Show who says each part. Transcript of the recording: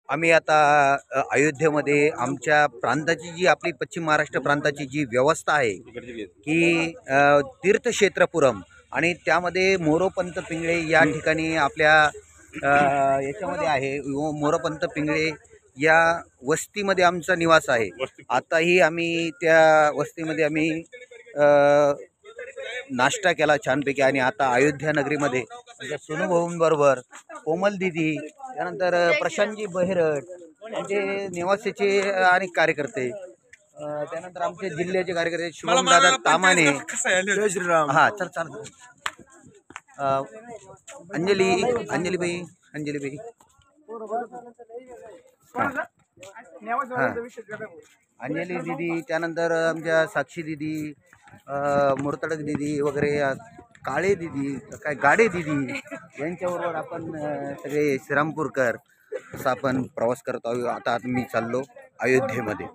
Speaker 1: आम्ही आता अयोध्येमध्ये आमच्या प्रांताची जी आपली पश्चिम महाराष्ट्र प्रांताची जी व्यवस्था आहे की तीर्थक्षेत्रपुरम आणि त्यामध्ये मोरोपंत पिंगळे या ठिकाणी आपल्या याच्यामध्ये आहे. मोरोपंत पिंगळे या वस्तीमध्ये आमचा निवास आहे. आताही आम्ही त्या वस्तीमध्ये आम्ही नाश्ता केला छानपैकी आणि आता अयोध्या नगरीमध्ये आमच्या सोनू भाऊंबरोबर कोमल दिदी, त्यानंतर प्रशांतजी बहिरट म्हणजे निवासीचे आणि कार्यकर्ते, त्यानंतर आमचे जिल्ह्याचे कार्यकर्ते शुभमदादा तामाणे,
Speaker 2: जय श्रीराम.
Speaker 1: हां चल चाल, अंजलीबाई हां अंजली दिदी, त्यानंतर आमच्या साक्षी दिदी, मुरतडक दिदी वगैरे, काळे दिदी, काय गाडे दिदी यांच्याबरोबर आपण सगळे श्रीरामपूरकर असं आपण प्रवास करत आहोत. आता मी चाललो अयोध्येमध्ये.